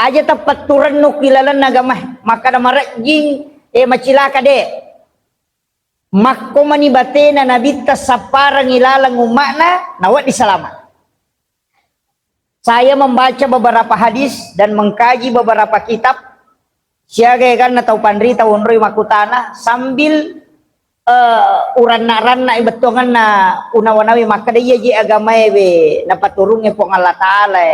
aja tepat turan no kilalan nagamah maka na marajing macilaka de makko manibate na nabita sa parang ilalang umakna nawat di salamat. Saya membaca beberapa hadis dan mengkaji beberapa kitab siaga kan na tau pandri tau unroy makutana sambil uran na ibetongan na unawanawi maka dia je agama be na paturunge pong Allah Ta'ala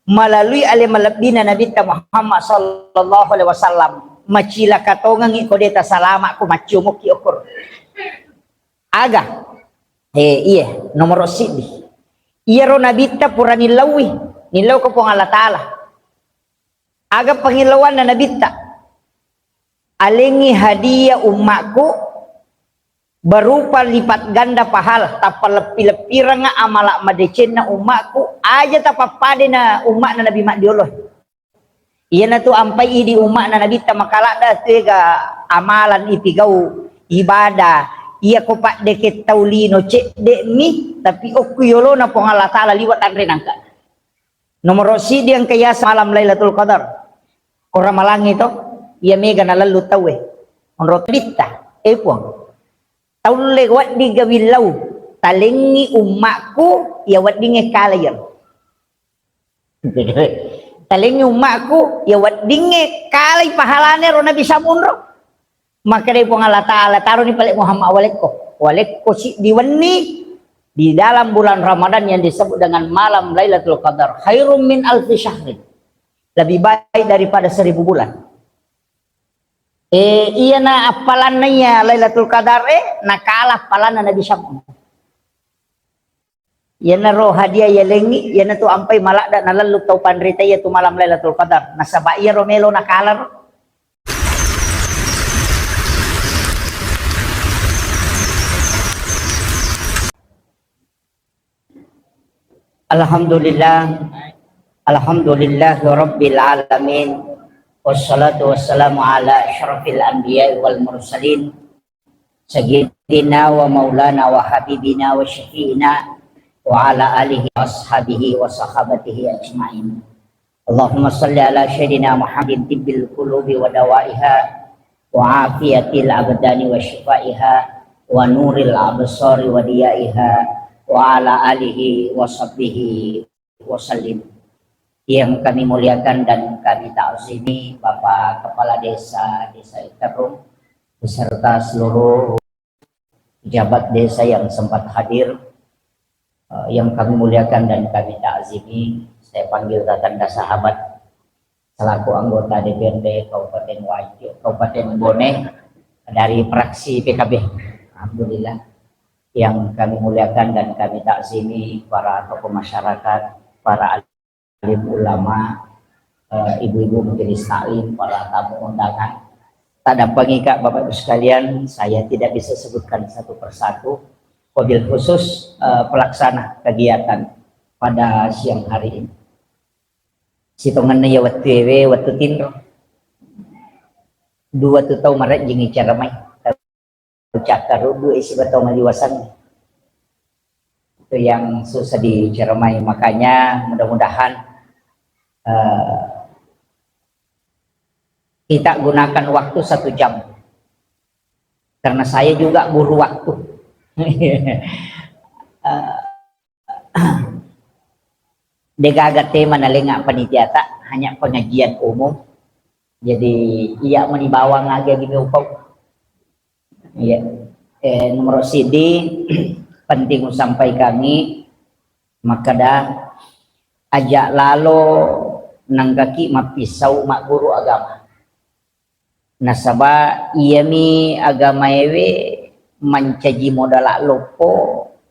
melalui ale malabina Nabi Muhammad sallallahu alaihi wasallam macila katongang ikodeta salama ko maciumok ukur aga iya nomor sidi iya ro nabita pura nilaw ko pong Allah Ta'ala aga pangilawan na nabita alingi hadiah umakku berupa lipat ganda pahala tapal lepi-lepira nga amala madecen na umakku aja tapapade na umak na nabi makdioloh iya na to ampay di umak na nabi tamakalada tega amalan ipigau ibadah iya ko pak deket taulino cek de mi tapi okuyolo na pong Allah Ta'ala liwat andre nangka nomor si yang kaya malam Lailatul Qadar orang malang itu iya mega na lalu tawe onrot bita puang taun lewat di gawilaw talingi umakku ya wat dinge kalayan talingi umakku ya wat dinge kalay pahalane ro nabi samunro maka dari Allah Ta'ala taruh ni palik Muhammad walekko si diweni di dalam bulan Ramadan yang disebut dengan malam Lailatul Qadar khairum min alfi syahrin lebih baik daripada 1000 bulan. Iya na apalan na ya Lailatul Qadar nakalah apalan na Nabi Syam. Iya na roh hadiah ya lengi, iya na tu ampai malak dan nalaluk tau pandrita ya tu malam Lailatul Qadar. Nasaba iya romelo nakalar. Alhamdulillah Rabbil Alamin. Wassalatu wassalamu ala asyrafil anbiya wal mursalin sayyidina wa maulana wa habibina wa syafi'ina wa ala alihi wa ashabihi wa sahabatihi ajma'in. Allahumma salli ala sayyidina Muhammadin tibbil qulubi wa dawaiha wa afiyatil abdani wa shifaiha wa nuril absari wa diyaiha wa ala alihi wa sahbihi wa sallim. Yang kami muliakan dan kami ta'zimi Bapak Kepala Desa Iterung beserta seluruh pejabat desa yang sempat hadir, yang kami muliakan dan kami ta'zimi, saya panggil tanda sahabat selaku anggota DPRD Kabupaten Bone dari fraksi PKB. Alhamdulillah, yang kami muliakan dan kami ta'zimi para tokoh masyarakat, para alim ulama, ibu-ibu majelis taklim, para tamu undangan. Tak ada pengikat Bapak Ibu sekalian, saya tidak bisa sebutkan satu persatu. Wabil khusus pelaksana kegiatan pada siang hari ini. Sitongan ya waktu tinro. Dua tu tahu maret jingi cara mai. Cakar dua isi batau maliwasan. Itu yang susah dicermai, makanya mudah-mudahan kita gunakan waktu 1 jam karena saya juga buru waktu. Degaga tema nalenga panitia tak hanya pengajian umum, jadi ia menibawa ngaga gini upau ya. Nomor CD penting sampai kami maka dah ajak lalu nanggaki mapisau mak guru agama nasaba iya mi agama ewe mancaji modal lopo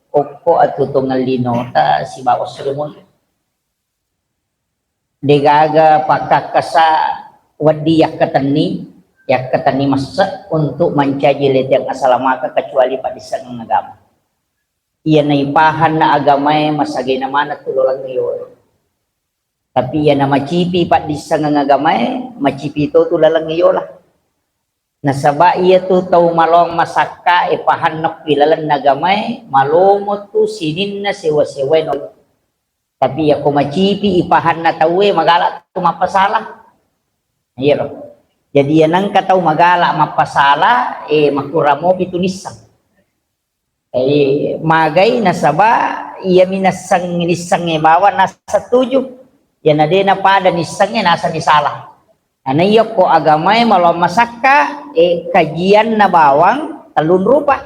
oko atau tungal linota si bawa seremon degaga pakak kasa wadi yak ketani masa untuk mancaji ledang asalamaka kecuali pada sang agama iya naipahan na agama masagay na mana tulolang ngayon. Tapi yan na macipi pat di sa ngagamay, macipi to tulalang ngayon lah. Nasaba iya to tau malong masaka ipahan na pilalan nagamay, malumot to sinin na sewa-sewa no. Tapi ya ko macipi ipahan na tawe magala tu mapasalah. Iya. Jadi yanang kataw magala mapasala makuramo bitunisang. Magay nasaba iya minasang nisang bawa nasa tujuh. Yan ade na pada nisang nasa nisala. Anayo ko agamay malam masaka kajian na bawang talun rupa.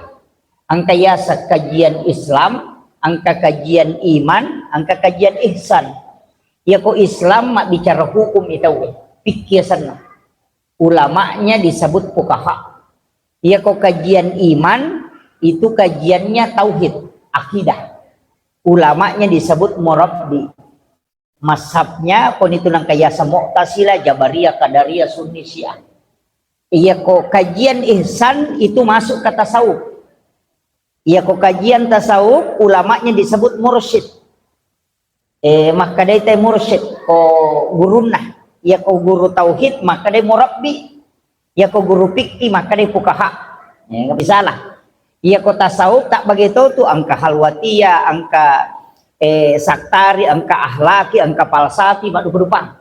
Ang kaya sa kajian Islam, ang kakajian iman, ang kakajian ihsan. Ya ko Islam mak bicara hukum itu, pikiran na. Ulamanya disebut fuqaha. Ya ko kajian iman itu kajiannya tauhid, akidah. Ulamanya disebut murabbi. Mazhabnya pun itu nang kaya sa Mu'tazilah, Jabariyah, Qadariyah, Sunni, Syiah. Iya ko kajian ihsan itu masuk ke tasawuf. Iya ko kajian tasawuf ulamanya disebut mursyid. Maka dia teh mursyid ko gurunah. Ya ko guru tauhid maka dia murabbi, ya ko guru fikih maka dia fuqaha. Ya enggak bisa lah. Ya ko tasawuf tak begitu tuh angka halwatiyah, angka saktari, angka ahlaki, angka falsafi madu berupang.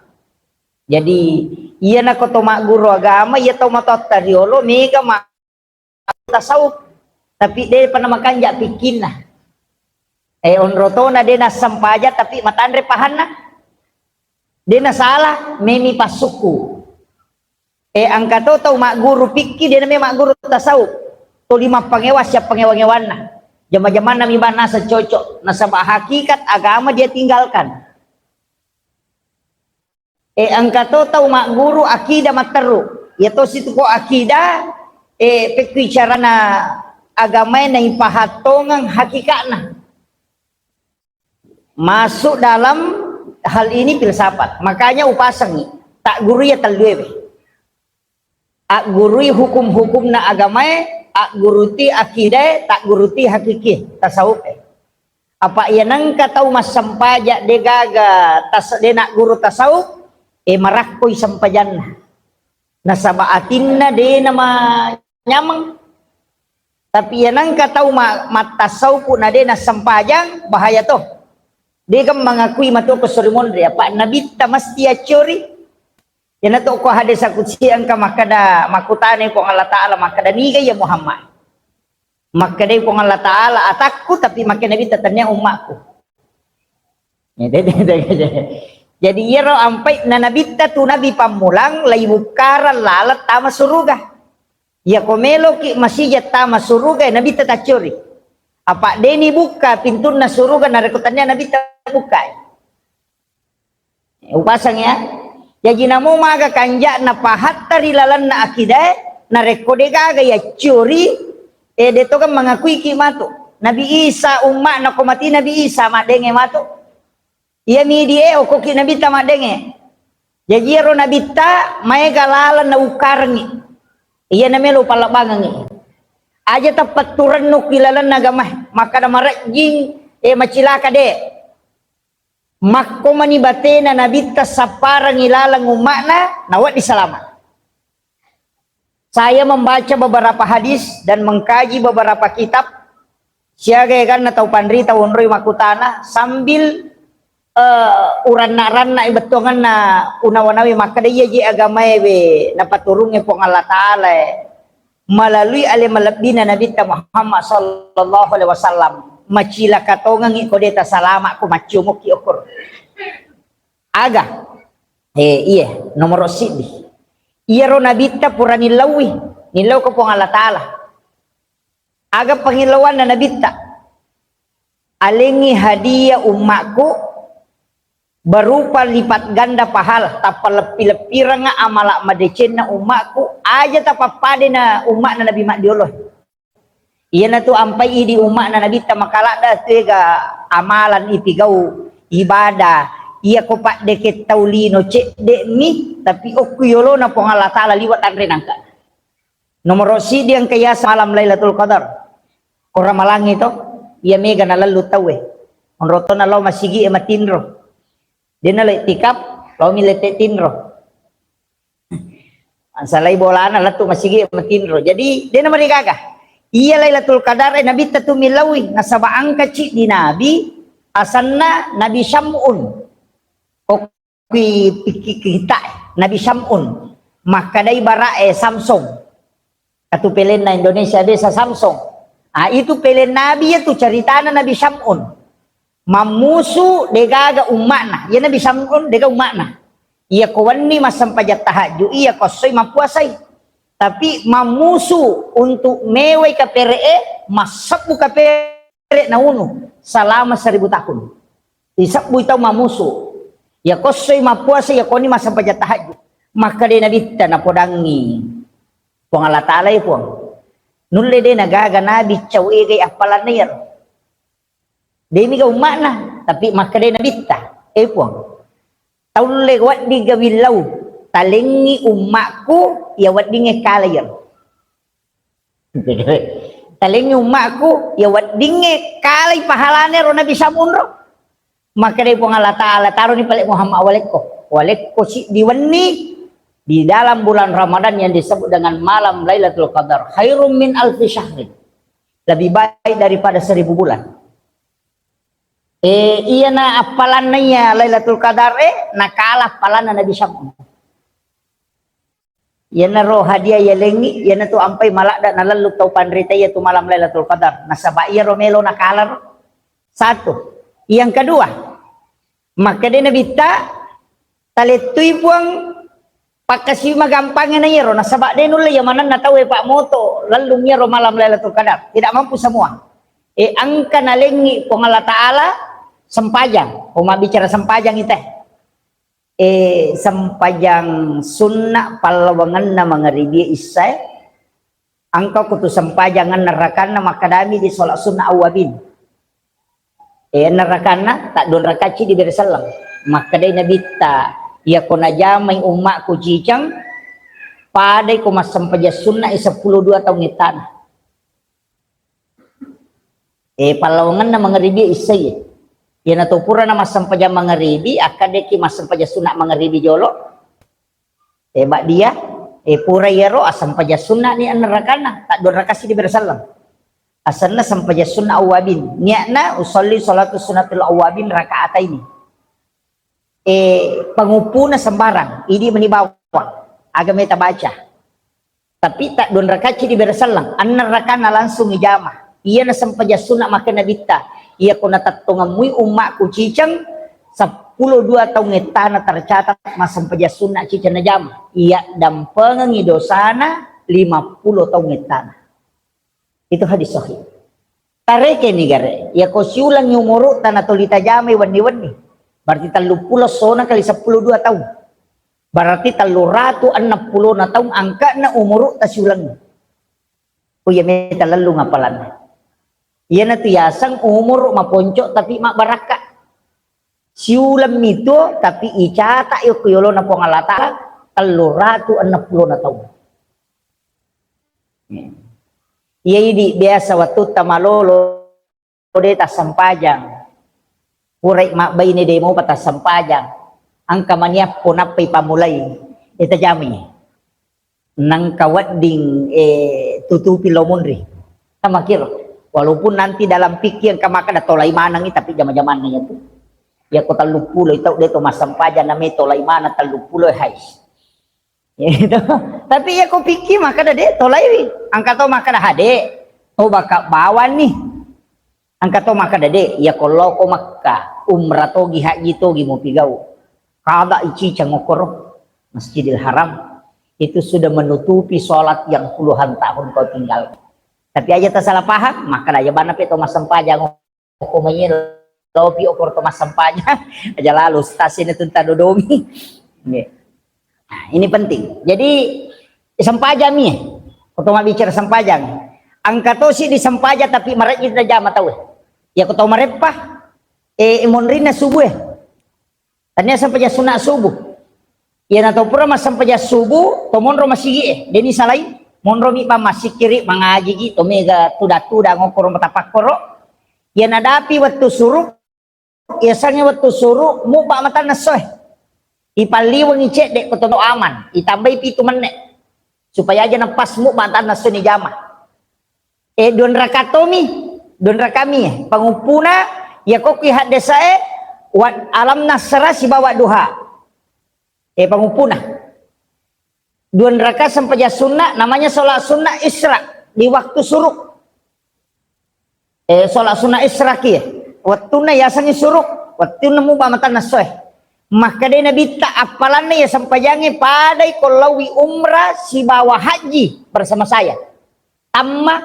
Jadi iya na ko to guru agama ya to matotariolo mega ma tasawuf. Tapi dia pernah makan jak pikin nah. Onrotona dia na sampaja tapi matandre pahanna. Dia na salah memi pasuku. Angka tau mak guru pikir dia na mak guru tasawuf. To 5 pangewas siap pangewan-ngewan na. Jama-jaman na miba nasa cocok. Nasaba hakikat agama dia tinggalkan. Angka tau mak guru akidah materu. Ya to situ ko akidah pekbicara na agama na ipahatongang hakikatna. Masuk dalam hal ini filsafat, makanya upasang tak guru ya taldewe. Ak guru hukum-hukum na agama, ak guruti akidah, tak guruti hakiki tasawuf. Apa ia nang katau mas sampaja de gaga tas de nak guru tasawuf marakkoy sampajan. Nasaba atinna de nama nyamang. Tapi ia nang katau mat tasawuf na de na sampajang bahaya toh. Dia kan mengakui matu kesurimon dia Pak Nabi mesti acuri. Yana to ko hadis akutsi angka makada makutane ko Allah Taala makada niga ya Muhammad. Makada ko Allah Taala atakku tapi makin Nabi tatanya umatku. Jadi yero ampai na Nabi tu Nabi pamulang lai bukaran lalat tama suruga. Ya komelo ki masih tama suruga Nabi tatacuri. Apa deni buka pintu na suruga na rekutannya Nabi buka. Upasang ya. Jadi namo maga kanja na pahat tarilalan na akidah na rekode gaga ya curi. Deto kan mengakui kimatu. Nabi Isa umat na komati Nabi Isa madenge matu. Ia midie okoki Nabi ta madenge. Jadi ro Nabi ta mae galalan na ukarngi. Ia namelo palabangangi. Aja tepat turun nuk kilalan nagamah maka na marajing macilaka de makko manibate na nabita saparang ilalang umakna nawat di salamat. Saya membaca beberapa hadis dan mengkaji beberapa kitab siaga kan na tau pandri tau onroy makutana sambil uran-na ibetongan na unawanawi maka dia ji agama na paturunge pong Allah Taala melalui alimalabina Nabi Muhammad sallallahu alaihi wasallam macila katongang ikodeta salama ko macumok iokor aga iya nomor sidi iya ro Nabi ta pura nilawi nilaw ko pong Allah Taala aga pangilawan na Nabi ta alingi hadiah umatku berupa lipat ganda pahala tapal lepi-lepi nga amala madecen na umatku aja tapapade na umat na Nabi Madioloh. Iya na to ampai di umat na Nabi tamakala da tega amalan ipigau ibadah iya ko pak deket taulino cek de mi tapi okuyolo na pong Allah Taala liwat andre nangka. Nomor si yang kaya malam Lailatul Qadar. Kora malangi to iya mega na lalu tawe. Onroto na law masigi e matinro. Dia nalai tikap, lalu milete tinro. Ansalai bola na latu masigi matinro. Jadi dia nama digagah. Iya Lailatul Qadar Nabi tatu milawi nasaba angka ci di Nabi asanna Nabi Syamun kita Nabi Syamun makadai barae Samsung katu pelen na Indonesia desa Samsung itu pelen Nabi itu ceritana Nabi Syamun mamusu degaga umakna ya Nabi Syamun dega umakna iya kawani masampajat tahajud iya kosoy mapuasai tapi mamusu untuk mewai KPRE masabu KPRE na uno selama 1000 tahun isabu itau mamusu ya kosoy mapuasa ya koni masampajat tahajud maka de nabi na podangi pong Allah Ta'ala pong nulle de nagaga nabi cawi gay apalan na yan de mi gaw makna tapi maka de nabi pong taun le wat di gawilaw talengi umakku ya wat di ngekalayan talengi umakku ya wat di ngekalay pahalane ro nabi Syamun ro maka de pong Allah Ta'ala taruh ni palik Muhammad walekko si diwani di dalam bulan Ramadan yang disebut dengan malam Lailatul Qadar khairum min alfi syahrin lebih baik daripada 1000 bulan iya na apalannya Lailatul Qadar nakalah apalan Nabi Syamun iya na roh hadiah ya lengi iya na tu ampai malak dan nalaluk tau pandrita ya tu malam Lailatul Qadar nasaba iya romelo nakalah satu yang kedua maka dia Nabi taletui puang pakasi magampangnya na yero nasabak de nulle yang mana na tahu pak moto lalu yero malam Lailatul Qadar tidak mampu semua angka nalengi pong Allah Ta'ala sempajang poma bicara sempajang itu sempajang sunnah palawangan na mangaribi isai angka kutu sempajangan nerakan na makadami di sholat sunnah awabin nerakana tak don rakaci di bersalam maka de Nabi ya kona jamai umakku cicang padai ko masampaja sunnah 12 tahun ngitan palawangan na mangaribi isay ya natupura na masampaja mangaribi akadeki masampaja sunnah mangaribi jolo bak dia pura yero asampaja sunnah ni anarakana tak don rakasi di bersalam asanna sampaja sunnah awabin niatna usolli salatu sunnatul awabin rakaat ini pengupuna sembarang ini menibawa agama kita baca tapi tak don rakaci di bersalang anna rakana langsung ijamah iya na sampaja sunnah maka nabita iya kuna tatungamui umakku cicang 12 tahun ngetana tercatat masampaja sunnah cicang na jamah iya dan pengengi dosana 50 tahun ngetana itu hadis sahih tareke ni gare ya ko siulang nyumuru tanah tolita jamai wani-wani berarti 30 sona kali 12 tahun berarti 360 na tahun angka na umur tasiulang ya meta lalu ngapalan iya na tuyasang umur maponcok tapi mak baraka siulam itu tapi icata yo kuyolo na pong Allah Ta'ala 360 na tahun iya ini biasa waktu tamalolo deta sampajang purai mak bayi ni demo patas sampajang angka maniap ponapai pamulai ita jami nang kawat ding tutupi lomonri sama kira walaupun nanti dalam pikir kamaka da tolai manang tapi zaman-zaman na itu ya ko 30 itaw dito masampajang na may tolai mana 30 hais gitu. Tapi ya ko pikir maka da de tolai angka to maka da hade baka bawan nih angka to maka dade ya kalau ko makka umrah togi haji togi mau pigau kada ici cangokoro Masjidil Haram itu sudah menutupi sholat yang puluhan tahun kau tinggal tapi aja tak salah paham maka aja bana pe to masampajang ko menyel lopi okor to masampajang aja lalu stasiun itu dodomi ini penting jadi sampajang nih kalau bicara sampajang angka to si di sampaja tapi maret kita jama tahu ya ko tahu marepah monrina subuh tanya sampaja sunat subuh ya na tahu pura mas sampaja subuh to monro masigi deni salai monro mi pa masih kiri mangaji gitu mega tuda ngokoro matapakoro ya nadapi waktu suruh ya sangnya waktu suruh mu ba mata nasoy ipaliwang icek dek kotono aman itambai pitu menek supaya aja napas mu mata nasoy ni jama don rakatomi don rakami pangupuna ya kok ki hadesae wat alam nasra si bawa duha pangupuna 2 rakaat sampai sunnah, namanya sholat sunnah isra di waktu suruk. Sholat sunnah isra ki waktu na yasangi suruk waktu nemu bamatan nasoeh. Maka dia nabi tak apalannya ya sampai jangan padai kolawi umrah si bawa haji bersama saya. Tamma.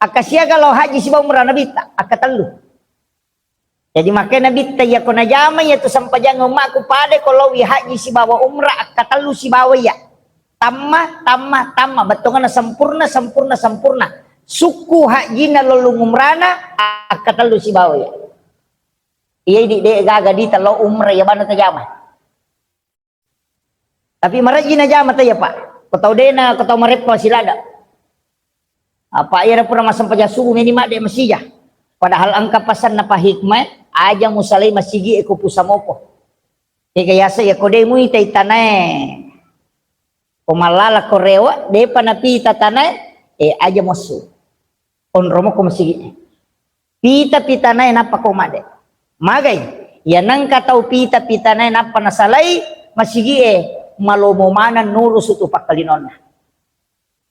Akasia kalau haji si bawa umrah nabi tak akatalu. Jadi makanya nabi tak ya kona jama ya tu sampai jangan umakku padai kolawi haji si bawa umrah akatalu si bawa ya. Tamma. Betul kan sempurna. Suku haji na lalu umrana akatalu si bawa ya. Iya di gaga di talo umrah ya bana tajama. Tapi maraji na jama ta ya Pak. Kau dena kau marep silada. Apa ya pura masam paja suku ini mak de masija. Padahal angka pasan na hikmah aja musalai masigi eko pusamopo. Kaya yasa ya kode mui tai tanai. Komalala korewa de panapi tatanai aja mosu. On romo ko masigi. Pita tanai napa ko made. Magay, yanang katau pita na napa nasalay, masigi malomomanan nuro sutu pakalinon.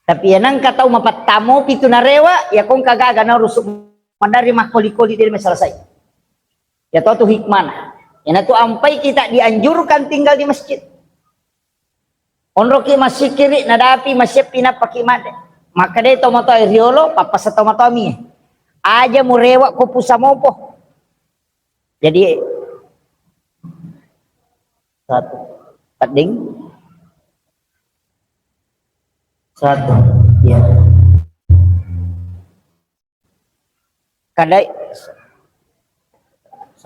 Tapi yanang katau mapatamo pito na rewa, ya kung kagaga na rusuk mandari makoli-koli din may salasay. Ya to hikmana. Yan to ampay kita dianjurkan tinggal di masjid. Onro ki masikiri nadapi masyep pinapakimade. Maka de tomato riolo papasa tomato mi. Aja mo rewa ko pusamopo. Jadi 1 pading 1 ya kadai 1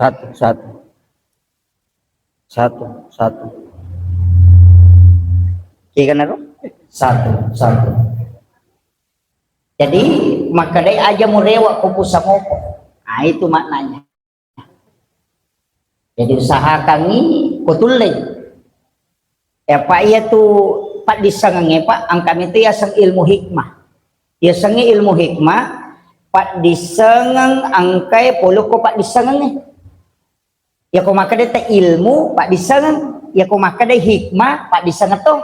ikan naro 1 jadi makadai aja murewa kupusa mopo. Nah itu maknanya. Jadi usahakan ini kutulay. Pak iya tu pak disangange pak angkam itu ya sang ilmu hikmah. Ya sangi ilmu hikmah pak disangang angkai polo ko pak disangange. Ya ko makade ta ilmu pak disangang, ya ko makade hikmah pak disangat to.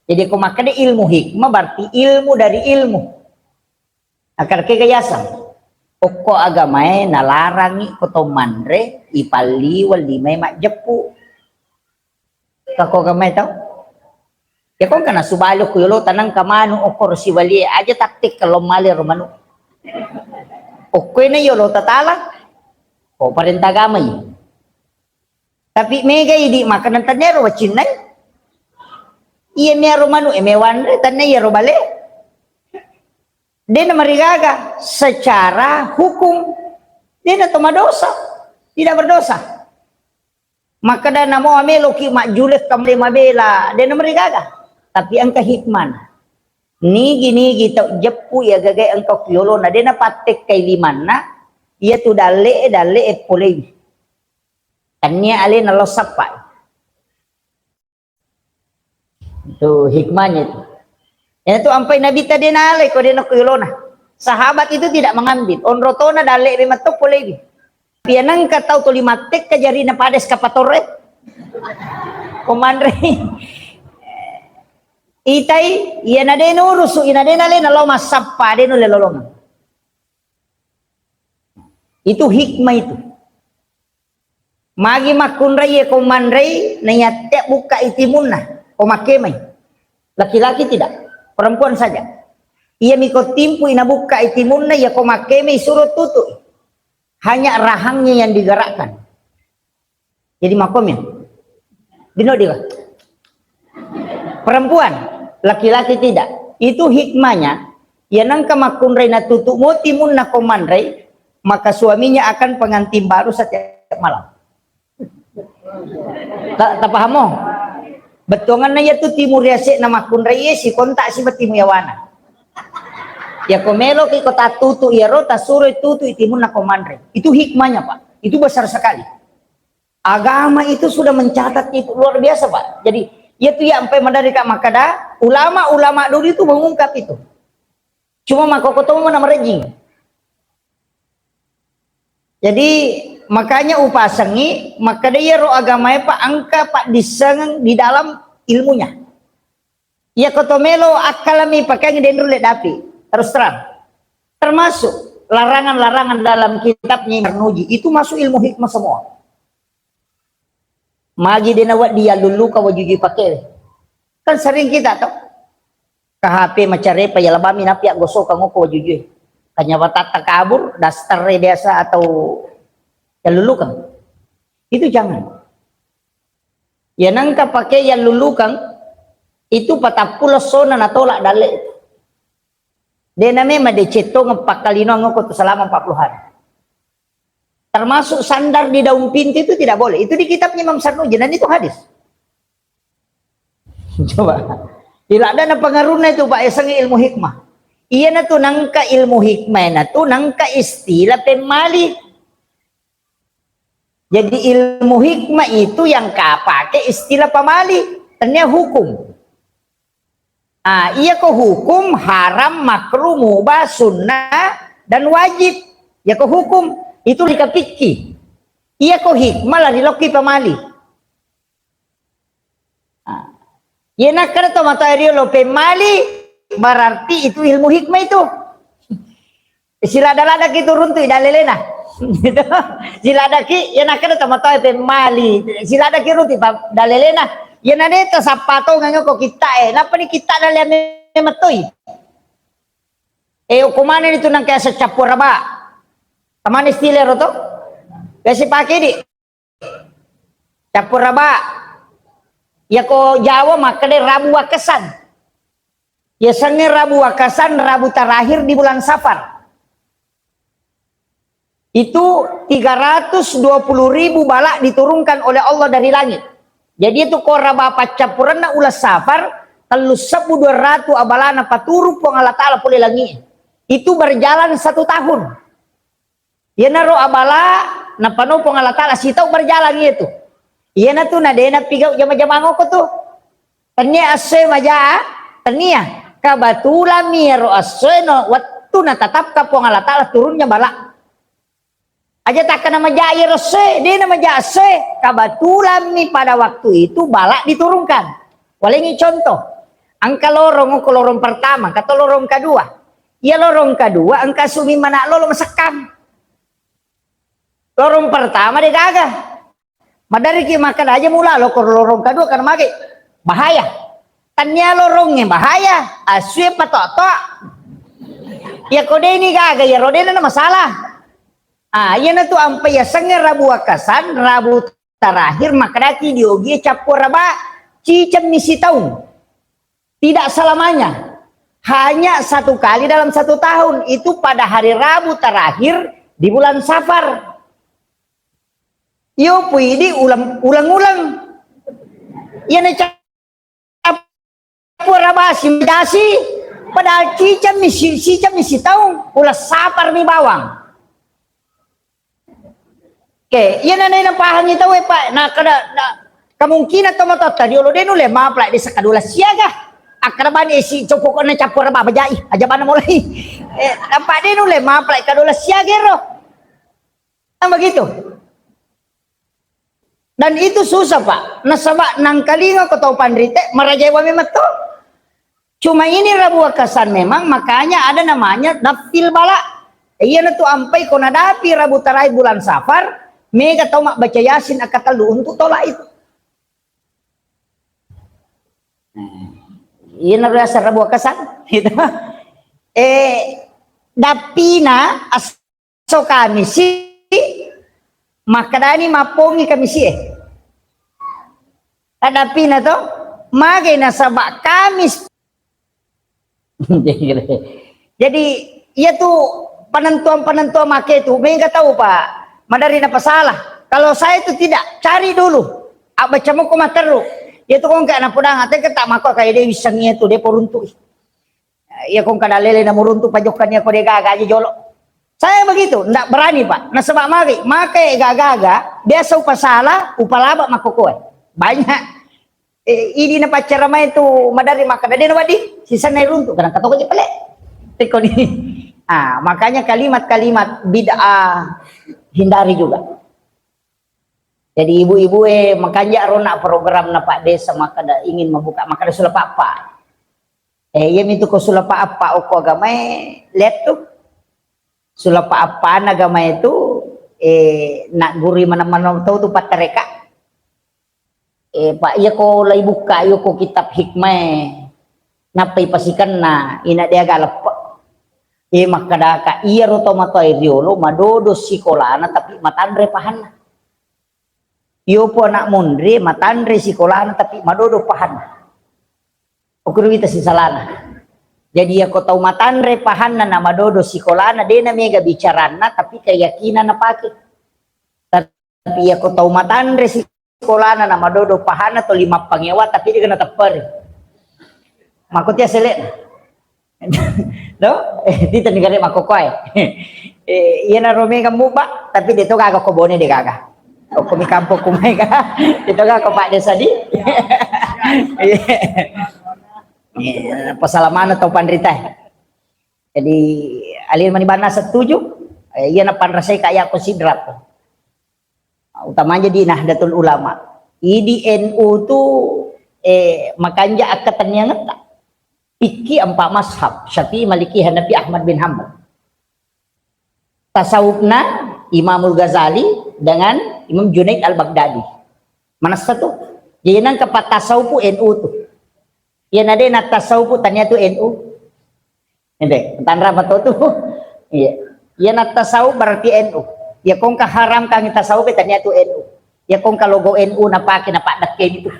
Jadi ko makade ilmu hikmah berarti ilmu dari ilmu. Akar kegayasan. Oko agamae nalarangi koto mandre ipali walimay mak jepu. Kako gamay tau? Ya kung kana subalo ko yolo tanang kamano okor si wali aja taktik kalau mali romano. Okoy na yolo tatala. O parenta gamay. Tapi mega idi makanan tanero wachinay. Iya niya romano emewanre tanay robale. Dia marigaga secara hukum dia na dosa, tidak berdosa. Maka dan namo amelo ki majulet kamle mabela dia na marigaga. Tapi ang kahikman nigi tau jepu ya gagay ang kakyolo na dia na patek kay liman na iya tu dale pulay. Kanya alin na losapa. Itu hikmahnya itu. Itu ampai nabi tadi nalai ko din kuyulona. Sahabat itu tidak mengambil. Onrotona dale bimatok pulay. Pianang katau to limatek kajari na pades kapatore. Komandre. Itay iya na den urusu ina den ale na lo masappa den lelolong. Itu hikmah itu. Magi makunray komandre na yatte buka itimunna o makemay. Laki-laki tidak. Perempuan saja. Ia mikot timpu inabuka itimunna ya komakeme suruh tutup. Hanya rahangnya yang digerakkan. Jadi makomnya. Dino dia. Perempuan, laki-laki tidak. Itu hikmahnya. Ya nangka makunray na tutup mo timunna komandray, maka suaminya akan pengantin baru setiap malam. Tak paham mo? Betongan na ya tu timur yasik na makunray si kontak si batimu yawana. Ya komelo ki kota tutu ya rota suro tutu itimun na komandre. Itu hikmahnya Pak. Itu besar sekali. Agama itu sudah mencatat itu luar biasa Pak. Jadi ya tu ya sampai mandari kak makada ulama dulu itu mengungkap itu. Cuma makokotomo mana merejing. Jadi makanya upasangi maka dia ro agama pak angka pak diseng di dalam ilmunya. Ya kotomelo akalami pakai ngeden dulu dapi terus terang. Termasuk larangan-larangan dalam kitabnya Marnuji itu masuk ilmu hikmah semua. Magi denawat dia dulu kau juji pakai. Kan sering kita tahu. Ke HP macam ya labami napi gosok kamu kau juji. Kanya batata kabur dasar biasa atau ya lulu kang. Itu jangan. Ya nangka pakai yang lulu kang itu patapula sona na tolak dalek. Dia namanya madeceto ngepakalino ngoko selama 40 hari. Termasuk sandar di daun pintu itu tidak boleh. Itu di kitabnya Imam Sarnuji dan itu hadis. Coba. Tidak ada pengaruhnya itu Pak Esang ilmu hikmah. Iya na tu nangka ilmu hikmah na tu nangka istilah pemali. Jadi ilmu hikmah itu yang pakai istilah pemali. Ternyata hukum. Iya kok hukum haram, makruh, mubah, sunnah dan wajib. Ya kok hukum. Itu dikapiki. Iya kok hikmah lah diloki pemali. Ya nak kena to mata area lo pemali berarti itu ilmu hikmah itu. Silada-lada gitu runtuh dalelena. Silada ki ya nak kena to mata pemali. Silada ki runtuh dalelena. Ya nade to sapato nganyo kok kita napa ni kita dalem metoi. Kumane itu nang kaya secapur ba. Taman istilah roto, kasi pakai di capur raba, ya ko Jawa maka deh Rabu Wakasan, ya sange Rabu Wakasan Rabu terakhir di bulan Safar, itu 320.000 balak diturunkan oleh Allah dari langit. Jadi itu ko raba pacapuran na ulas Safar, kalau 1.200 abalana paturu pong Allah Ta'ala pulih langit, itu berjalan 1 tahun. Ya naro abala na pano pong Allah Ta'ala sitaw berjalan itu. Iya na tu na dena pigaw jama-jama ko tu. Tanya ase maja, tanya kabatula miro ase no waktu na tatap ka pong Allah Ta'ala turunnya bala. Aja tak kena maja ase, dia na maja ase kabatula mi pada waktu itu bala diturunkan. Walingi contoh. Angka lorong ko lorong pertama, kata lorong kedua. Ya lorong kedua angka sumi mana lolo masekam. Lorong pertama dia gagah. Madari ki makan aja mula lo lorong kedua kan mage bahaya. Tanya lorongnya bahaya. Asue patok-tok. Ya kode ini gagah ya rode na masalah. Iya na tu ampai ya sange Rabu Wakasan, Rabu terakhir makadaki diogi capur raba cicam misi tahun. Tidak selamanya. Hanya 1 kali dalam 1 tahun. Itu pada hari Rabu terakhir di bulan Safar. Yo pwede ulang-ulang. Yan ay capurabasi dasi padahal cicam misi taong ulas Safar mi bawang. Oke, yan na napahang ito pak na kemungkinan tomato tadi ulo din ule maplay di sa kadulas siyaga. Akraban si cupok na capuraba bajai aja mana mulai. Nampak din ule maplay kadulas siyaga ro. Begitu. Dan itu susah pak. Nasaba nang kalinga ko tau pandrite marajaiwa memang to. Cuma ini Rabu Wakasan memang makanya ada namanya nafil bala. Iya na tu ampai ko nadapi Rabu terakhir bulan Safar mega tau mak baca Yasin akatalu untuk tolak itu. Iya na rasa Rabu Wakasan. Gitu. Dapina aso kami si makadani mapongi kami sih. Hadapi na to, magay na sabak kamis. Jadi, iya tuh penentuan make itu, mereka tahu pak, madari na pasalah. Kalau saya itu tidak, cari dulu. Baca mo kumateru. Itu kung kaya napudang, ate kita mako kayak dia wisangnya itu, dia poruntu. Iya kung kadalele na muruntu pajokannya ko dia gaga aja jolok. Saya begitu, tidak berani pak. Nah sebab makai gaga biasa upasala, upalaba makukuai. Banyak. Ini na pacara main itu madari makan. Dari nawadi, sisa na runtuh. Kadang kata ko pale. Teko ni. Makanya kalimat-kalimat bid'ah, hindari juga. Jadi ibu-ibu makanya rona program na Pak Desa makada ingin membuka makada sulah apa. Iya itu ko sulah apa o ko agama lihat tuh sulah apa agama itu nak guri mana-mana tahu tuh Pak Tereka. Pak iya ko lay buka yo ko kitab hikmah napay pasikan na ina dia galap. Makada ka iya ro tomato riolo madodo sikolana tapi matandre pahan. Yo po anak mondre matandre sikolana tapi madodo pahan. Okurwita si salana. Jadi ako tahu matandre pahan na madodo sikolana de na mega bicarana tapi keyakinan na pake. Tapi ako tahu matandre sikolana na madodo pahan atau 5 pangyawa tapi dia kena teper. Makutnya selet. No? Dito ni gari makokoy. Iya na romega muba tapi dito kagak ko bone de kagak. O kumi kampo kumay ka. Dito ka ko Pak Desa di. Pasalaman atau pandrita. Jadi alin manibana setuju. Iya na panrasay kaya ko sidrat. Utamanya di Nahdlatul Ulama. Di NU tu makanja akatannya ngeta. Iki 4 mazhab, Syafi'i, Maliki, Hanafi, Ahmad bin Hanbal. Tasawufna Imamul Ghazali dengan Imam Junaid Al-Baghdadi. Mana satu? Jadi nang kepat tasawuf NU tuh. Yan ada na tasawuf tanya tuh NU. Ende, tanra mato tuh. Iya. Yan na tasawuf berarti NU. Ya kong kaharam kang tasawuf tanya tuh NU. Ya kong ka logo NU na pake na padak kayak gitu.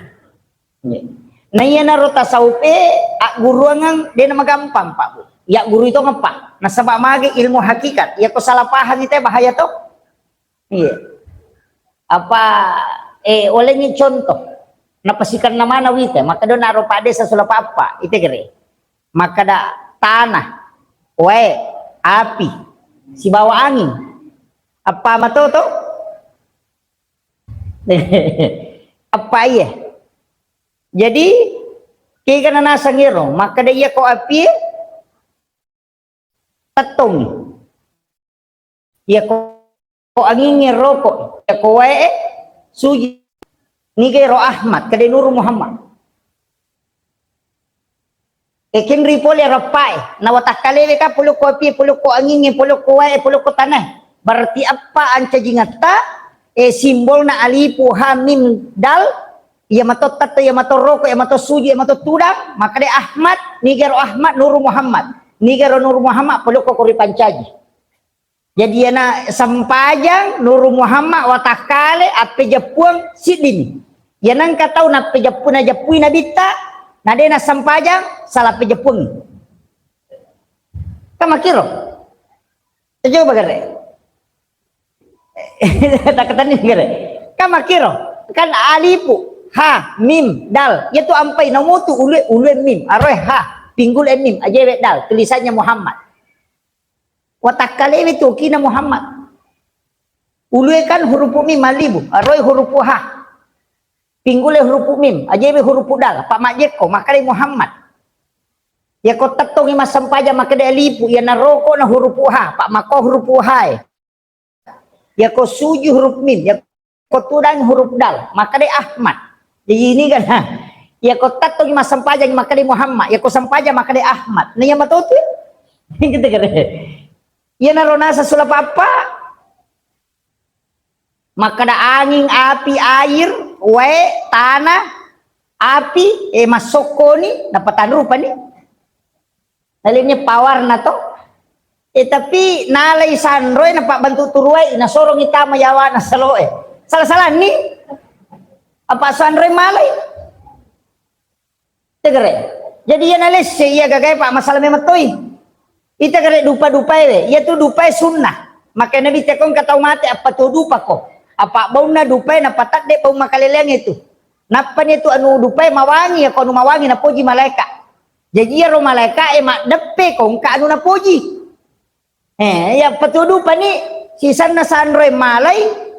Iya. Nah iya naro tasawuf guru ngang dia nama gampang Pak Bu. Ya guru itu ngapa? Nah sabak mage ilmu hakikat. Ya ko salah paham itu bahaya toh. Iya. Apa oleh ni contoh. Napasikan nama na wite maka do naro Pak Desa sulah apa itu kere. Maka da tanah, api, si bawa angin. Apa mato toh? Apa iya? Jadi kaya na nasa ngiro maka da iya ko api tatong iya ko angin ngiro ko iya ko suji ni kero Ahmad kada Nur Muhammad kin ripol ya rapai na watak kalewe ka puluk ko api puluk ko angin puluk ko puluk ko tanah berarti apa anca jingata simbol na alifu hamim dal ya mato tato ya mato roko ya mato suji ya mato tudang maka de Ahmad nigero Ahmad Nur Muhammad nigero Nur Muhammad peluk ko kuri pancaji jadi yana sampajang Nur Muhammad watakale ape japuang sidin yanang katau na pe japuna japui na bita na de na sampajang salah pe japuang kamakiro coba gare tak katani gare kamakiro kan alifu ha mim dal yaitu ampai namutu ule mim aroy ha pinggul mim aja dal tulisannya Muhammad watakale itu kina Muhammad ule kan huruf mim malibu aroy huruf ha pinggul huruf mim aja huruf dal pak majeko makale Muhammad ya ko tatongi masampaja makade alipu ya naroko na huruf ha pak mako huruf ha ya ko suju huruf mim ya ko tudang huruf dal makade Ahmad. Jadi ini kan, ya kau tato mas sampaja makade Muhammad, ya kau sampaja makade Ahmad. Nah yang matau tuh, gitu kan? Ya narona sesulah apa? Maka ada angin, api, air, tanah, api, masoko ni, napatan rupa ni. Nalimnya pawar na to. Tapi nalay sanroy napak bantu turuay, nasorong itama yawa na saloe. Salah-salah ni. Apa sanre malay tegere jadi ya nales iya gagay Pak masalah mematoy ita gare dupa-dupa ya tu dupa sunnah maka nabi tekong katau mate apa tu dupa ko apa bau na dupa na patak de bau makaleleng itu napa itu anu dupa mawangi ya ko anu mawangi na puji malaika jadi ya ro malaika mak depe kong ka anu na puji ya patudupa ni sisan na sanre malay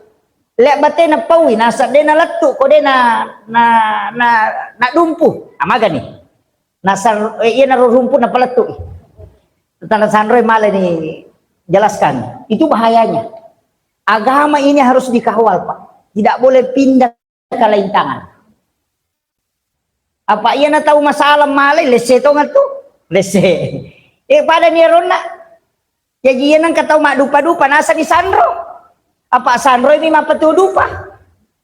lek bate na pawi nasa de na latu ko de na dumpu amaga ni nasa iya na rumpu na palatu tanda sanroy male ni jelaskan itu bahayanya Agama ini harus dikawal, Pak. Tidak boleh pindah ke lain tangan. Apa iya na tahu masalah malay lese to nga to? Lese. Pada ni ron na. Jadi yan ang kataw madupa-dupa nasa ni Sandro. Apa Sandro ini mapatudupa.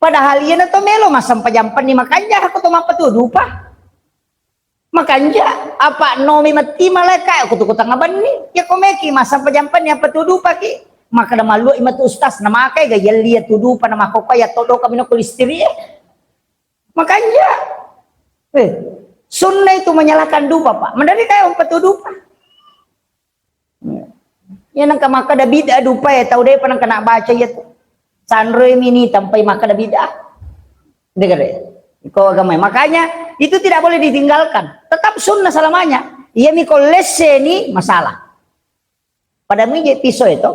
Padahal yan na to melo masampajampan ni makanja ako to mapatudupa. Makanja apa no mi mati malaka ako to kutangaban ni. Ya komeki masampajampan ni patudupa ki. Maka na malu imatu ustas na makay gayal liya tudupa na makokaya todo kami no kulistiriya. Makanja sunnah itu menyalakan dupa, Pak. Mendari kayak orang petudupa. Yan ang kamaka da bid'ah dupa ya. Tahu deh pernah kena baca ya tuh. Sandro ini sampai maka da bid'ah. Dengar ya. Iko agama. Makanya itu tidak boleh ditinggalkan. Tetap sunnah selamanya. Iya miko lese ni masalah. Pada mije pisau itu.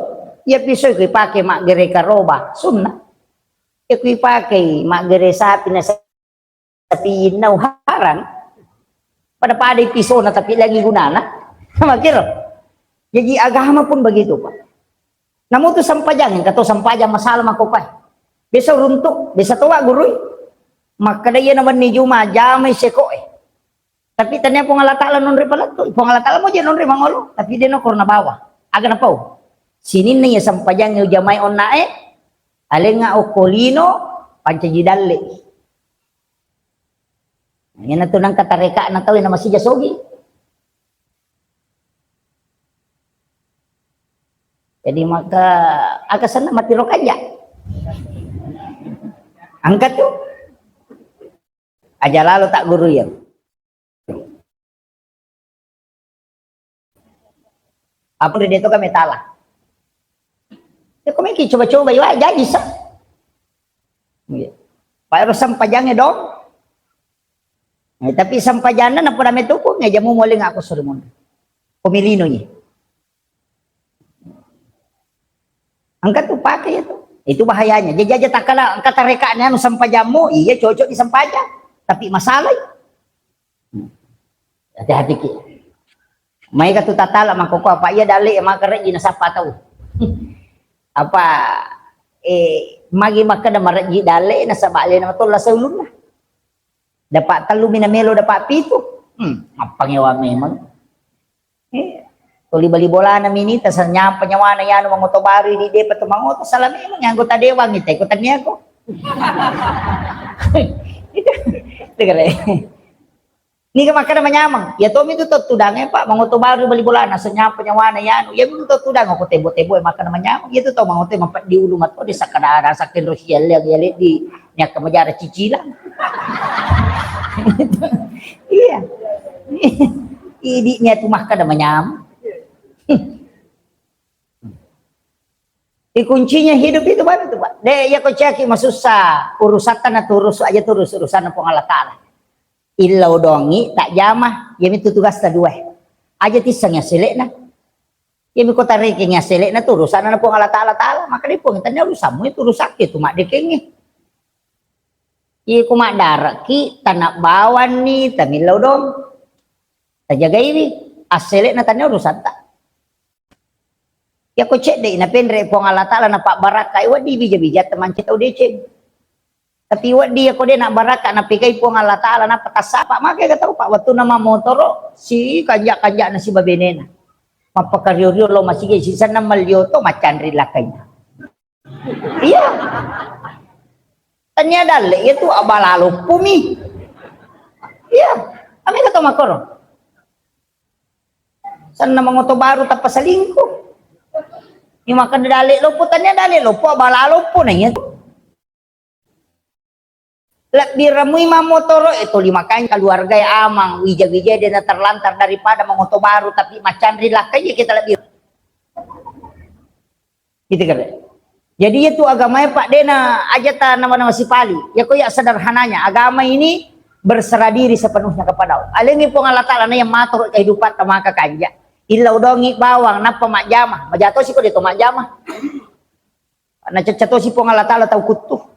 Ya pisau itu pakai mak gere karoba. Sunnah. Ya kui pakai mak gere sapi na tapi inau harang pada pisau na tapi lagi gunana makir. Jadi agama pun begitu, Pak. Namun tu sampajang yang kata sampajang masalah makopai bisa runtuk bisa tua guru maka dia naman ni juma jamai sekoe tapi tanya pengala ta'ala nonre pala tu pengala ta'ala mo je nonre mangolo tapi dia no korna bawah aga na pau sini ni sampajang yung jamai onnae alenga okolino pancajidalle. Yan na ito ng katareka na tawin na masih jasogi. Jadi maka akasan na matiro kaya. Angkat tuh. Aja lalu tak guru ya. Apa dia itu kami tala. Ya kami coba-coba ya jadi sah. Pak harus sampajangnya dong. Tapi sampajanan na pura meto ko nga jamu muli nga ako Solomon. Pumilino niya. Angkat tu pakai itu. Itu bahayanya. Jadi tak kala angkat rekaan anu sampajamu, iya cocok di sampaja. Tapi masalah. Hati-hati ki. May katu tatala makoko apa iya dali makare di nasapa tahu. Apa magi makada maraji dali nasa bali na matula sa ulun na. Dapat telu minamelo dapat pitu. Apa nyawa memang. Tuli bali bola na minita sa nyampa nyawa na yan mga otobari di de pato mga oto salam memang yang anggota dewa ngita ikutan niya ako. Tegere. Ni ka makana manyamang. Ya to mi to tudang Pak mga otobari bali bola na sa nyampa nyawa na yan. Ya mi to tudang ako tebo-tebo makana manyamang. Ya to mga oto mampat di ulo mato di sa kadara sa kin Rochelle yali di nya kamajara cicilan. Iya. Idinya tuh mah kada menyam. Kuncinya hidup itu baru tuh, Pak. Deh ya kau ceki masusah urusan atau urusan apa Allah Ta'ala. Ilau dongi tak jamah, ya itu tugas kedua. Aja tisangnya selek na. Ya mi kota rekengnya selek na tuh urusan apa Allah Ta'ala. Maka dia pun tanya urusanmu itu rusak itu mak dekengnya. Iya kumak darat ki tanah bawan ni tamilau dong. Tajaga ini aselek na tanya urusan tak. Ya ko cek deh na pendre pong Allah Ta'ala na pak barakai wadi bija-bija teman kita udah cek. Tapi wadi ako dia nak baraka na pikay pong Allah Ta'ala na patasapa maka tahu Pak waktu nama motoro si kanja-kanja na si babenena. Mapakaryuryo lo masige si sana malyoto macan rilakanya. Iya. Tanya dale itu abalalo pumi. Iya, kami kata makoro. Sana mangoto baru tak pasalingko. Ni makan dale lo po tanya dale lo po abalalo po na yan. Lek diramui mamotoro itu limakan keluarga yang amang wija-wija dia terlantar daripada mangoto baru tapi macan rilakanya kita lebih. Gitu kan. Jadi itu agamanya Pak Dena aja nama-nama si Pali. Ya kok ya sederhananya agama ini berserah diri sepenuhnya kepada Allah. Alingi pong Allah Ta'ala na yang matur kehidupan tamaka kanja. Ilau dongi bawang na pamak jamah. Majato si ko dito mak jamah. Na cacato si pong Allah Ta'ala tau kutuh.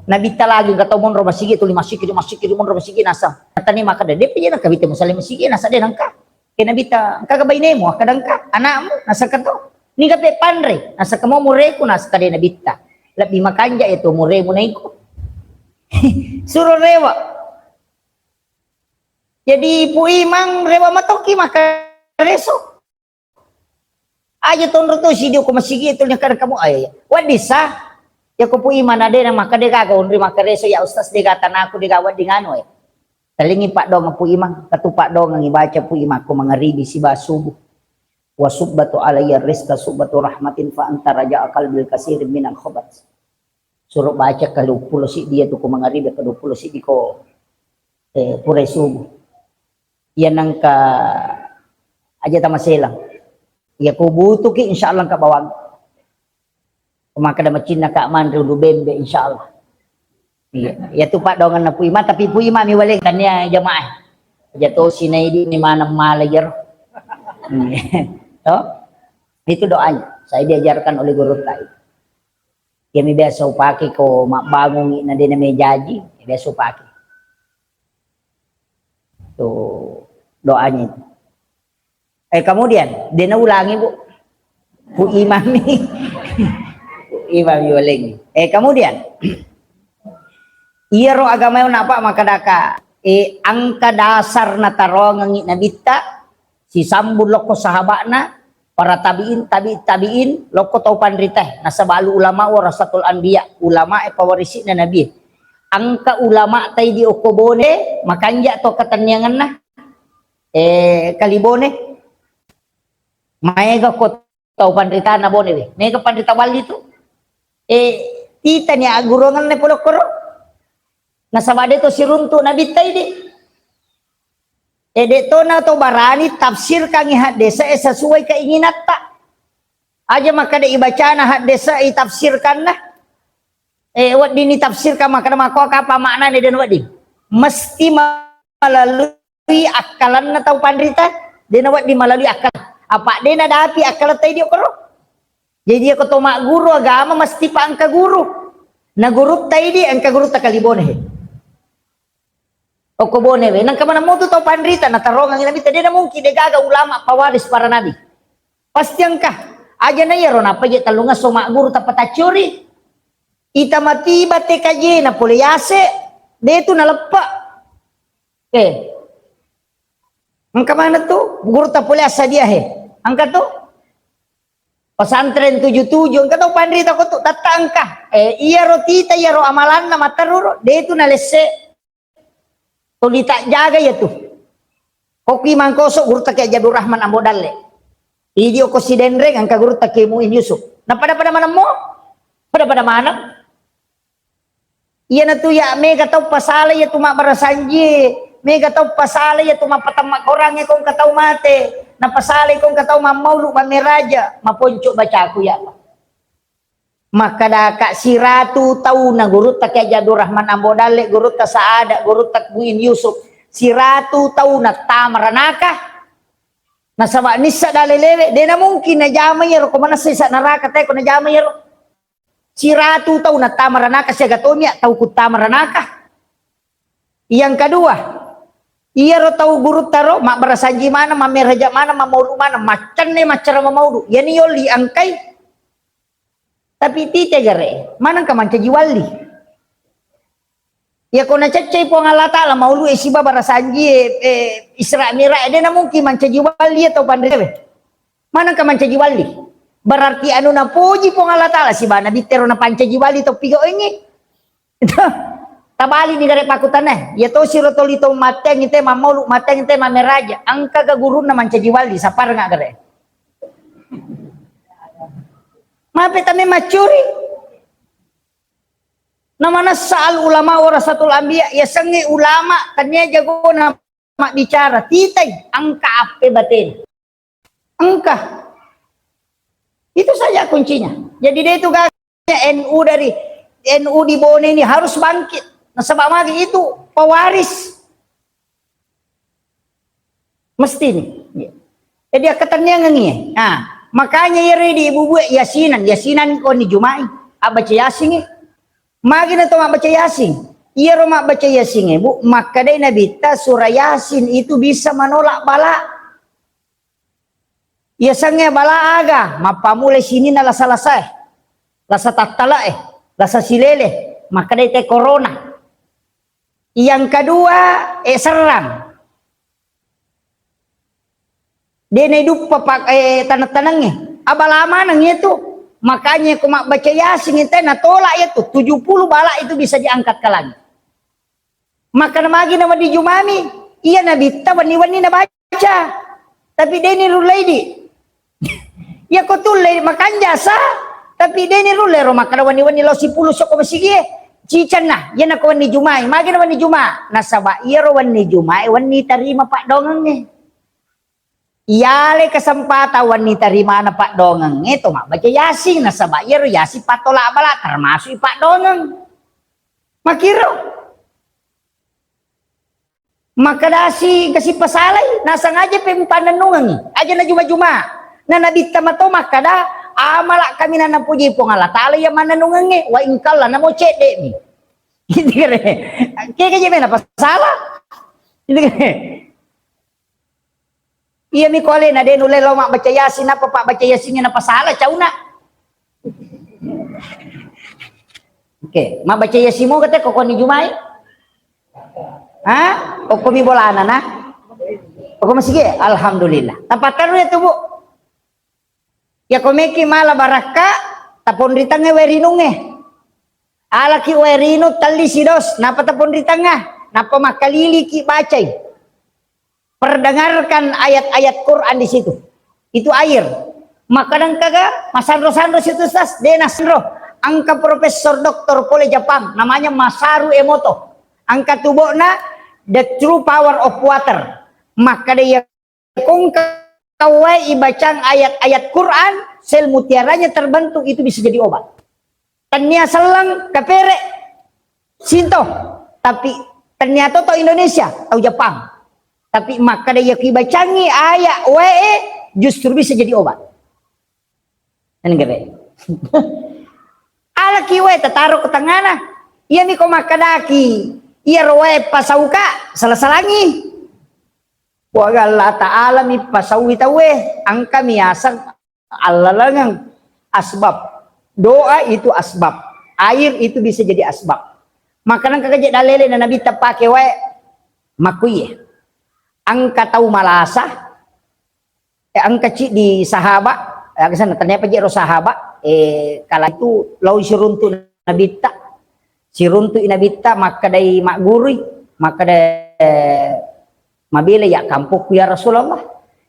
Nabita lagi kata mon ro masigi tu masigi mon ro masigi nasa. Tani maka de pe na kabita mo salim masigi nasa de nangka. Kaya nabita ka gabay nemo kadangka anakmu nasa kato. Ni kape panre, nasa kamo mure ko nasa kade na bitta. Labi makanja itu mure mo na iko. Suruh rewa. Jadi pu imang rewa matoki maka reso. Aja tonro to si dio ko masigi itu nya kada kamu ay. Wadisa ya ko pu iman ade na maka de kaga unri maka reso ya ustaz de kata aku de gawat dingano ay. Talingi pak dong pu imang katupak dong ngi baca pu imang ko mangaribi si basubuh. Wa subbatu alayya rizqa subbatu rahmatin fa anta raja qalbil katsirin minal khabat. Suruh baca kalau pulau si dia tu ko mangaribi kalau pulau si ko purai subuh. Yan ang ka aja tamaselang. Ya ko buto ki insyaallah ka bawang. Kumaka da macin na ka man rudu bembe insyaallah. Ya tu pak dongan na puima tapi puima mi wale kanya jamaah. Jatuh sinai di ni mana malayer. So, itu doanya. Saya diajarkan oleh guru tadi. Ya mi biasa upaki ko bangun na din na may jaji, biasa upaki. Tuh doanya itu. Kemudian dia ulangi bu imam nih imam yuling. Kemudian iya ro agama yang apa maka daka angka dasar na taro ngangi nabita si sambul loko sahabatna para tabiin loko tau pandriteh nasabalu ulama warasatul anbiya ulama pawarisi na nabi angka ulama tay di okobone makanja to katanyangan na kalibone maega ko tau pandrita na bone we mega pandrita wali tu tita niya agurongan na pulokoro nasabade to si runtu nabi tay di deto na to barani tafsir kang hadesa sesuai keinginan tak aja maka de ibaca na hadesa itafsirkan na wat dini tafsirkan maka mako apa makna ni dan wadi mesti melalui akalan na tau pandrita den wat di melalui akal apa den ada api akal tay dia koro jadi dia ketua mak guru agama mesti pa angka guru na guru tay di angka guru takalibone okobone we nang kamana mo to pandrita na tarongan nabi tadi na mungkin de gaga ulama pawaris para nabi pasti angka aja na yero na pagi talunga so mak guru tapatacuri ita mati bate kaje na poleyase de tu na lepa angka mana tu guru tapoleyasa dia angka tu pesantren 77 angka tu pandrita ko tu tatangka iya rotita iya ro amalan na mataruro de tu na lesse tuli tak jaga ya tuh koki mangkosok guru tak Jadur Rahman Ambodalle idio ko si denreng angka guru tak Muin Yusuf nah pada mana mo pada mana iya na tuh ya mega tau pasala ya tuh mak barasanji mega tau pasala ya tuh mak patamak orangnya kong katau mate na pasala kong katau mamau lu mameraja maponcok baca aku ya maka da kak siratu tahu na guru tak Jadur Rahman Ambodalle guru tak Saada guru tak Muin Yusuf siratu tahu na tamaranaka na sama nisa dalelewe de na mungkin na jama yero ko mana sa naraka tay ko na jama yero siratu tahu na tamaranaka siya gatomya tahu ku tamaranaka yang kedua iya ro tahu guru taro mak barasanji mana mameraja mana mamaudu mana macan ne macara mamaudu yani yoli angkai tapi tite gare manang ka manca jiwali ya kona cecai po Allah taala maulu isiba barasanji Isra Mi'raj de na mungkin manca jiwali atau pandrewe manang ka manca jiwali berarti anu na puji po Allah taala si bana bitero na panca jiwali to pigo ingi tabali ni gare pakutan ya to siro to lito mateng ite mamulu mateng ite mameraja angka ga guru na manca jiwali sapar nga gare mape tame macuri namana sal ulama warasatul anbiya ya sengi ulama tanya jago na mak bicara titay angka ape batin angka itu saja kuncinya jadi dia itu gaknya NU dari NU di Bone ini harus bangkit nasabak magi itu pewaris mesti nih jadi katanya ngengi nah makanya ya di ibu buat yasinan ko ni Jumai baca yasin magi na to baca yasin iya ro baca yasin bu maka dai nabi ta surah yasin itu bisa menolak bala Iya sange bala aga mapamulai sini na lasa-lasa lasa tattala lasa silele maka dai corona. Yang kedua serang. Dia hidup papak tanah-tanahnya. Abalama nang itu. Makanya aku mak baca Yasin itu tolak itu 70 bala itu bisa diangkat ke langit. Maka namagi nama di Jumami, iya nabi ta wani-wani na baca. Tapi dia ni rulai di. Ya ko tulay makan jasa, tapi dia ni rulai ro maka wani-wani lo 10 sok masigi. Cican nah, yan ako wani Jumai, magi na wani Juma. Nasaba iya ro wani Jumai, wani tarima pak dongang ni. Iyale kesempatan wani tarima na pak dongang itu mak baca Yasin nasaba iya ro Yasin patola bala termasuk pak dongang. Makiro maka dasi kasi pasalay nasang aja pananungan aja na juma-juma na nabita mato maka da amala kami na napuji po nga latala ya mananungan wa ingkala na mo cede mi hindi kare kaya kaya na pasala hindi kare iya mi kole na den ulay lo mak baca Yasin apa pak baca Yasin na pasala cauna oke mak baca Yasin mo kate koko ni Jumai. Hah? Kok mi bolana na? Kok masih alhamdulillah. Tapatan ya tuh Bu. Ya komeki mala baraka tapon di tengah werinunge. Alaki werinu tali sidos napa tapon di tengah? Napa makalili ki bacai. Perdengarkan ayat-ayat Quran di situ. Itu air. Makanan kaga masandro-sandro situ sas denasro. Angka profesor doktor pole Jepang namanya Masaru Emoto. Angka tubokna the true power of water. Maka dia kung kawai ibacang ayat-ayat Quran, sel mutiaranya terbentuk itu bisa jadi obat. Tanya selang kapere sinto, tapi ternyata to Indonesia, atau Jepang. Tapi maka dia kibacangi ayat wae justru bisa jadi obat. Dan gede. Ala kiwe taruh ke tengah iya nih kok makadaki. Iya roe pasauka salasalangi. Wa Allah ta'ala mi pasawi tawe angka miasang alalangang asbab. Doa itu asbab. Air itu bisa jadi asbab. Makanan kakajak dalele na nabi tapake wae makuye. Angka tahu malasa. Angka cik di sahabat. Kesana ternyata jero sahabat. Kala itu lau suruntu nabi tak. Si runtu inabita maka dari mak gurui maka dari mabile ya kampuk ya Rasulullah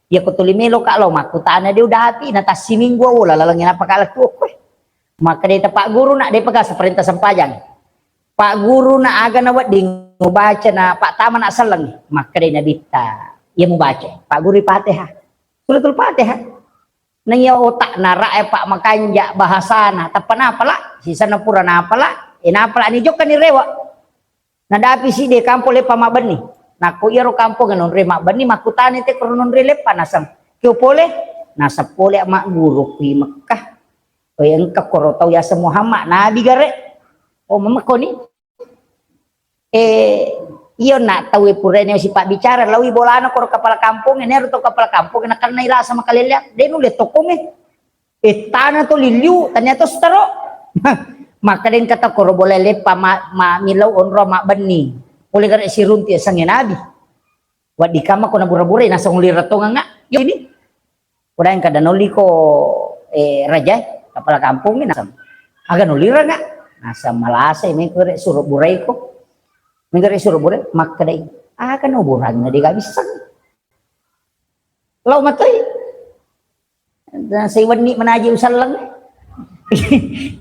ya kutulimelo kak lo mak kutana dia udah hati natas siminggu wala lalangin apa kalah tuh maka dari pak guru nak dia pegang seperintah sempajang pak guru nak aga nawat di baca na pak taman nak selang maka dari nabita ia mau baca pak guru Fatihah suratul Fatihah nang ya otak narak pak makanja bahasana tapan apalah sisa napura apalah inapala ni jok kan ni rewa nadapi si de kampo lepa mabani naku iro kampo ganon re mabani makutani te kronon re lepa nasam kyo pole nasa pole mak guru kui Mekah o yang ka korotau ya Muhammad nabi gare o mamakoni iyo nak tahu purene si pak bicara lawi bolana koro kepala kampung ini harus kepala kampung kena karena ila sama kalian dia nulis tokome tanah to liliu ternyata setero maka den kata koro boleh lepa ma milau onro mak bani oleh karena si runti sang nabi wat di kama ko nabura-bura nasa nguli ratonga nga yo ini udah yang kada noli ko raja kepala kampung ini nasa aga noli ra nga nasa malasa ini kere suruh burai ko mengkere suruh burai maka dai aga no buran na di bisa lau matay dan sa iwan ni manaji usal lang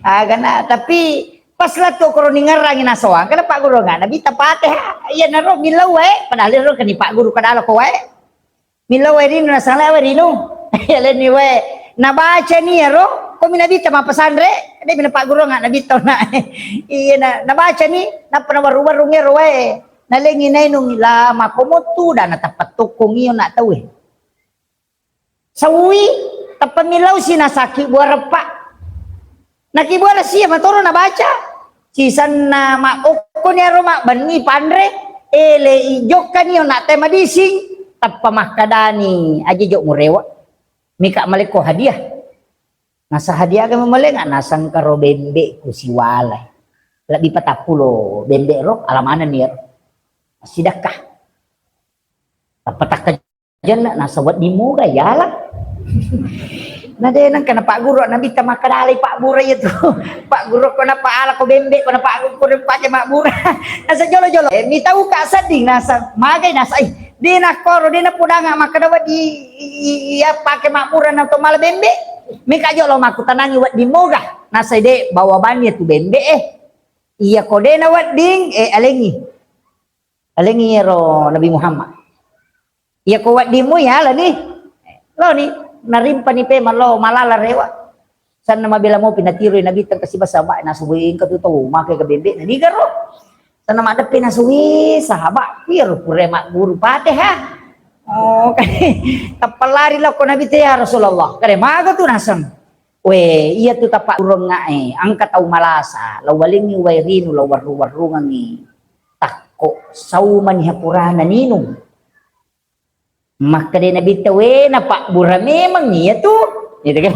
aga na tapi pas lah tuh kalau ngarangin asawang kada pak guru nga nabi tapate iya naro milaw padahal naro kani pak guru kadalo ko milaw rin na sala rino yale ni nabaca ni ro ko minabi tama pasandre ada bina pak guru nga nabi taw na iya na nabaca ni na panawaru-waru ngero nalengi nay nung lama komotu da na tapat tukong iyo na taw sawi tapamilaw sinasaki buara pak nakibuana siya matoro na baca sisan na maoko niya mak bani pandre ele ijok kan yun na tema dising tapamah kadani aja jok murewa Mika malik ko hadiah. Nasa hadiah ka mamali nga, nasang karo bembe ko si walay. Labi patapulo, bembe ro, alamanan niya. Sidak ka. Tapatak ka dyan, nasa wat di mo, yala. Nadenang ka na Pak Guru, nabita makadalay Pak Bura ito. Pak Guru ko na paala ko bembe, ko na Pak Guru ko rin pa siya Bura. Nasa jolo-jolo. Di tahu ka sading, nasa magay, nasa ay. Di na koro, di na puda nga makadawat iya pakai Bura na tumal bembe. Mika jolo makutanangi wat di moga. Nasa ide, bawa bannya tu bembe Iya ko de na wat ding, alengi. Alengi ro Nabi Muhammad. Iya ko wat di mo ya lah ni. Lo ni. Narimpa ni pe malo malala rewa san na mabila mo pinatiro na bitang kasi basaba nasuwiin ka tuto makai ka bembe na digaro san na madapi nasuwi sahaba piro pure mak guru pate ha oh kay tapalari la ko nabi ya Rasulullah kare maga tu nasam we iya tu tapak urang nga ang kataw malasa lawaling wairinu lawar-warungan ni takko sauman hapurana ninong maka dia Nabi tahu na Pak Bura memang iya tuh gitu kan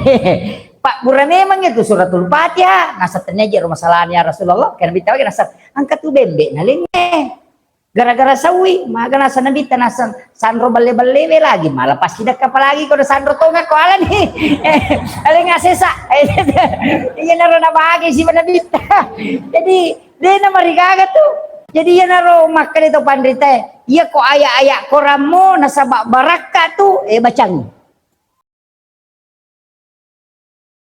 Pak Bura memang itu suratul Fatihah nasa tenaja rumah salahnya Rasulullah kan Nabi tahu nasa angkat tuh bembe nalingnya gara-gara sawi maka nasa Nabi nasa sandro balle-balle lagi malah pasti dak apa lagi kalau sandro tonga ko ala nih aling sesa iya naro na bahagi si Nabi jadi dia na marigaga tuh jadi ya naro makan itu pandrite iya ko aya-aya koramu nasabak baraka tu bacang